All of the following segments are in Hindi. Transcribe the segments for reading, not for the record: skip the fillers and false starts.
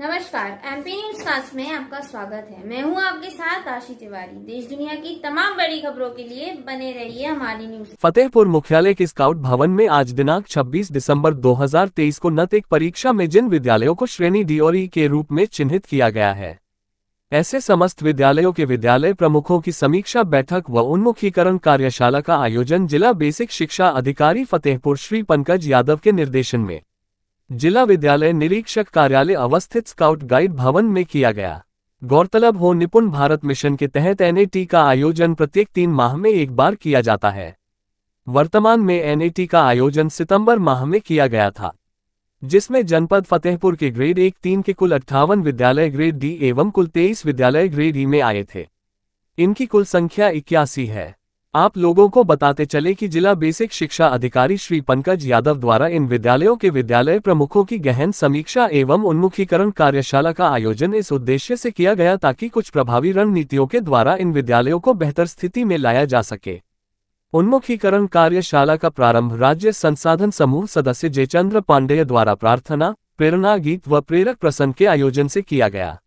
नमस्कार, एमपी न्यूज कास्ट में आपका स्वागत है। मैं हूं आपके साथ आशी तिवारी। देश दुनिया की तमाम बड़ी खबरों के लिए बने रहिए हमारी न्यूज। फतेहपुर मुख्यालय के स्काउट भवन में आज दिनांक 26 दिसंबर 2023 को NET परीक्षा में जिन विद्यालयों को श्रेणी डी और ई के रूप में चिन्हित किया गया है, ऐसे समस्त विद्यालयों के विद्यालय प्रमुखों की समीक्षा बैठक व उन्मुखीकरण कार्यशाला का आयोजन जिला बेसिक शिक्षा अधिकारी फतेहपुर श्री पंकज यादव के निर्देशन में जिला विद्यालय निरीक्षक कार्यालय अवस्थित स्काउट गाइड भवन में किया गया। गौरतलब हो, निपुण भारत मिशन के तहत NET का आयोजन प्रत्येक 3 माह में एक बार किया जाता है। वर्तमान में NET का आयोजन सितंबर माह में किया गया था, जिसमें जनपद फतेहपुर के ग्रेड 1-3 के कुल 58 विद्यालय ग्रेड डी एवं कुल 23 विद्यालय ग्रेड ई में आए थे। इनकी कुल संख्या 81 है। आप लोगों को बताते चले कि जिला बेसिक शिक्षा अधिकारी श्री पंकज यादव द्वारा इन विद्यालयों के विद्यालय प्रमुखों की गहन समीक्षा एवं उन्मुखीकरण कार्यशाला का आयोजन इस उद्देश्य से किया गया ताकि कुछ प्रभावी रणनीतियों के द्वारा इन विद्यालयों को बेहतर स्थिति में लाया जा सके। उन्मुखीकरण कार्यशाला का प्रारंभ राज्य संसाधन समूह सदस्य जयचंद्र पांडेय द्वारा प्रार्थना, प्रेरणा गीत व प्रेरक प्रसंग के आयोजन से किया गया।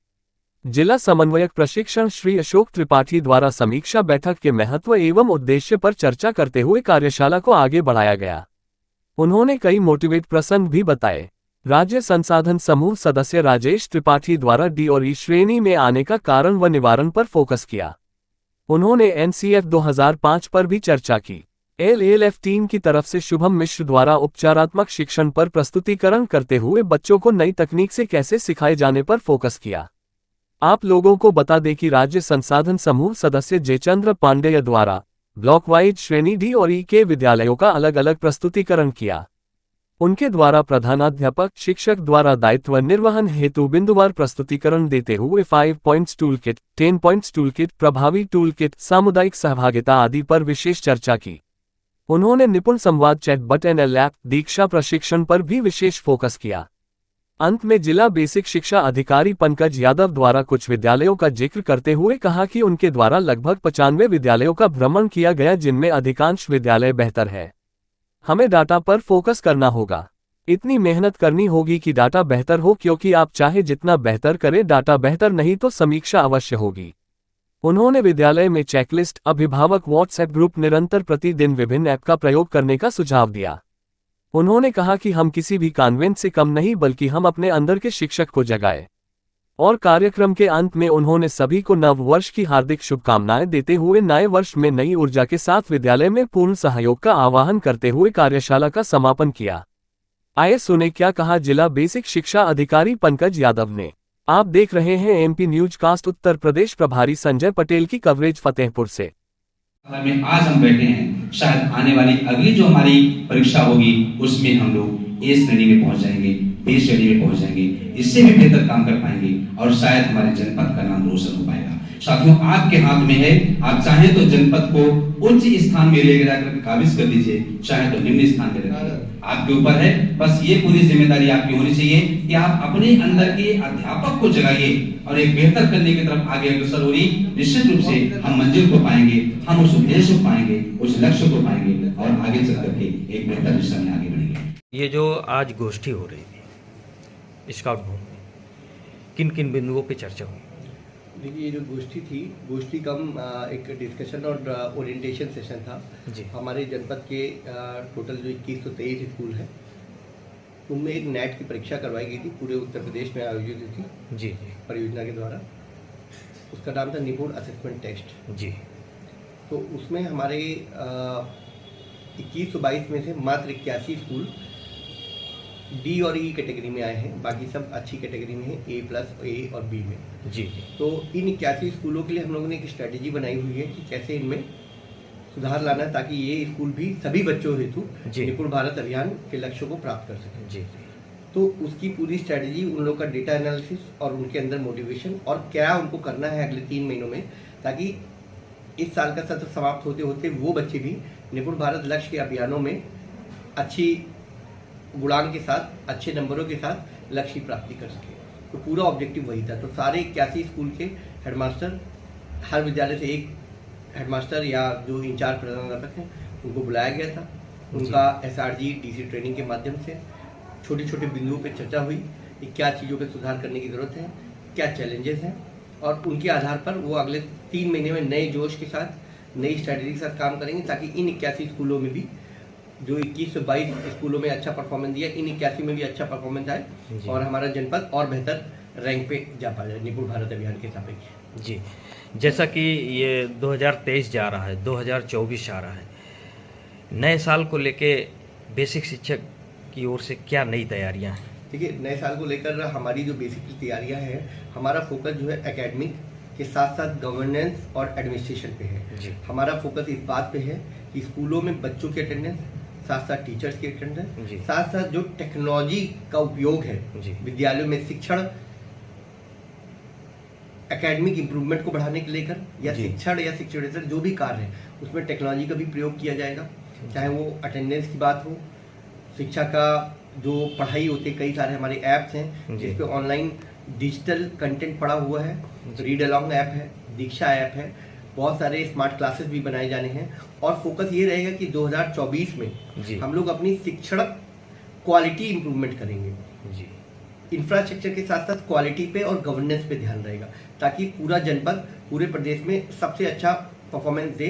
जिला समन्वयक प्रशिक्षण श्री अशोक त्रिपाठी द्वारा समीक्षा बैठक के महत्व एवं उद्देश्य पर चर्चा करते हुए कार्यशाला को आगे बढ़ाया गया। उन्होंने कई मोटिवेट प्रसंग भी बताए। राज्य संसाधन समूह सदस्य राजेश त्रिपाठी द्वारा डी और ई श्रेणी में आने का कारण व निवारण पर फोकस किया। उन्होंने NCF 2005 पर भी चर्चा की। LLF टीम की तरफ से शुभम मिश्र द्वारा उपचारात्मक शिक्षण पर प्रस्तुतिकरण करते हुए बच्चों को नई तकनीक से कैसे सिखाए जाने पर फोकस किया। आप लोगों को बता दें कि राज्य संसाधन समूह सदस्य जयचंद्र पांडेय द्वारा ब्लॉक वाइज श्रेणी डी और ई के विद्यालयों का अलग अलग प्रस्तुतिकरण किया। उनके द्वारा प्रधानाध्यापक शिक्षक द्वारा दायित्व निर्वहन हेतु बिंदुवार प्रस्तुतिकरण देते हुए 5 points tool kit, 10 points tool kit, प्रभावी टूल किट, सामुदायिक सहभागिता आदि पर विशेष चर्चा की। उन्होंने निपुण संवाद चैट बटन ऐप दीक्षा प्रशिक्षण पर भी विशेष फोकस किया। अंत में जिला बेसिक शिक्षा अधिकारी पंकज यादव द्वारा कुछ विद्यालयों का जिक्र करते हुए कहा कि उनके द्वारा लगभग 95 विद्यालयों का भ्रमण किया गया, जिनमें अधिकांश विद्यालय बेहतर है। हमें डाटा पर फोकस करना होगा। इतनी मेहनत करनी होगी कि डाटा बेहतर हो, क्योंकि आप चाहे जितना बेहतर करें, डाटा बेहतर नहीं तो समीक्षा अवश्य होगी। उन्होंने विद्यालय में चेकलिस्ट, अभिभावक व्हाट्सएप ग्रुप, निरंतर प्रतिदिन विभिन्न ऐप का प्रयोग करने का सुझाव दिया। उन्होंने कहा कि हम किसी भी कॉन्वेंट से कम नहीं, बल्कि हम अपने अंदर के शिक्षक को जगाए। और कार्यक्रम के अंत में उन्होंने सभी को नव वर्ष की हार्दिक शुभकामनाएं देते हुए नए वर्ष में नई ऊर्जा के साथ विद्यालय में पूर्ण सहयोग का आह्वान करते हुए कार्यशाला का समापन किया। आइए सुने क्या कहा जिला बेसिक शिक्षा अधिकारी पंकज यादव ने। आप देख रहे हैं MP news cast Uttar Pradesh प्रभारी संजय पटेल की कवरेज फतेहपुर से। में आज हम बैठे हैं, शायद आने वाली अगली जो हमारी परीक्षा होगी उसमें हम लोग ए श्रेणी में पहुंच जाएंगे, बी श्रेणी में पहुंच जाएंगे, इससे भी बेहतर काम कर पाएंगे और शायद हमारे जनपद का नाम रोशन हो पाएगा। साथियों, आपके हाथ में है, आप चाहें तो जनपद को उच्च स्थान में लेकर जाकर काबिज कर दीजिए, चाहे तो निम्न स्थान में रखिए, आपके ऊपर है। बस ये पूरी जिम्मेदारी आपकी होनी चाहिए कि आप अपने अंदर के अध्यापक को जगाइए और एक बेहतर करने की तरफ आगे अग्रसर हो। निश्चित रूप से हम मंजिल को पाएंगे, हम उस उद्देश्य को पाएंगे, उस लक्ष्य को पाएंगे और आगे चल करके एक बेहतर दिशा में आगे बढ़ेंगे। ये जो आज गोष्ठी हो रही थी स्काउट भवन में, किन किन बिंदुओं पे चर्चा हुई? देखिए, ये जो गोष्ठी थी, गोष्ठी कम एक डिस्कशन और ओरिएंटेशन सेशन था जी। हमारे जनपद के टोटल जो 2123 स्कूल हैं, उनमें एक नेट की परीक्षा करवाई गई थी, पूरे उत्तर प्रदेश में आयोजित हुई थी जी परियोजना के द्वारा। उसका नाम था निपुण असेसमेंट टेस्ट जी। तो उसमें हमारे 2122 में से मात्र 81 स्कूल डी और ई कैटेगरी में आए हैं, बाकी सब अच्छी कैटेगरी में है, A+ और B में जी। तो इन 81 स्कूलों के लिए हम लोगों ने एक स्ट्रेटेजी बनाई हुई है कि कैसे इनमें सुधार लाना है ताकि ये स्कूल भी सभी बच्चों हेतु निपुण भारत अभियान के लक्ष्यों को प्राप्त कर सकें जी। तो उसकी पूरी स्ट्रेटेजी, उन लोगों का डेटा एनालिसिस और उनके अंदर मोटिवेशन और क्या उनको करना है अगले 3 महीनों में, ताकि इस साल का सत्र समाप्त होते होते वो बच्चे भी निपुण भारत लक्ष्य के अभियानों में अच्छी गुणांक के साथ, अच्छे नंबरों के साथ लक्ष्य की प्राप्ति कर सके। तो पूरा ऑब्जेक्टिव वही था। तो सारे 81 स्कूल के हेडमास्टर, हर विद्यालय से एक हेडमास्टर या जो इंचार्ज प्रधानाध्यापक हैं उनको बुलाया गया था। उनका SRG DC ट्रेनिंग के माध्यम से छोटे छोटे बिंदुओं पर चर्चा हुई कि क्या चीज़ों पे सुधार करने की ज़रूरत है, क्या चैलेंजेस हैं, और उनके आधार पर वो अगले 3 महीने में नए जोश के साथ, नई स्ट्रैटेजी के साथ काम करेंगे, ताकि इन 81 स्कूलों में भी, जो 21 से 22 स्कूलों में अच्छा परफॉर्मेंस दिया, इन 81 में भी अच्छा परफॉर्मेंस आए जी। और हमारा जनपद और बेहतर रैंक पे जा पा जाए निपुण भारत अभियान के सापेक्ष। जी, जैसा कि ये 2023 जा रहा है, 2024 आ रहा है, नए साल को लेके बेसिक शिक्षक की ओर से क्या नई तैयारियां हैं? देखिए, नए साल को लेकर हमारी जो बेसिक तैयारियां हैं, हमारा फोकस जो है एकेडमिक के साथ साथ गवर्नेंस और एडमिनिस्ट्रेशन पे है। जी। हमारा फोकस इस बात पे है कि स्कूलों में बच्चों की अटेंडेंस, साथ साथ टीचर्स की जी। अटेंडेंस, साथ साथ जो टेक्नोलॉजी का उपयोग है जी। विद्यालयों में शिक्षण, एकेडमिक इम्प्रूवमेंट को बढ़ाने के लेकर, या जी। शिक्षण या शिक्षणेतर जो भी कार्य है उसमें टेक्नोलॉजी का भी प्रयोग किया जाएगा, चाहे वो अटेंडेंस की बात हो, शिक्षा का जो पढ़ाई होती है, कई सारे हमारे ऐप्स हैं जी। जिस पे ऑनलाइन डिजिटल कंटेंट पड़ा हुआ है, रीड अलॉन्ग ऐप है, दीक्षा ऐप है, बहुत सारे स्मार्ट क्लासेस भी बनाए जाने हैं, और फोकस ये रहेगा कि 2024 में जी। हम लोग अपनी शिक्षण क्वालिटी इंप्रूवमेंट करेंगे। जी। इंफ्रास्ट्रक्चर के साथ साथ क्वालिटी पे और गवर्नेंस पे ध्यान रहेगा, ताकि पूरा जनपद पूरे प्रदेश में सबसे अच्छा परफॉर्मेंस दे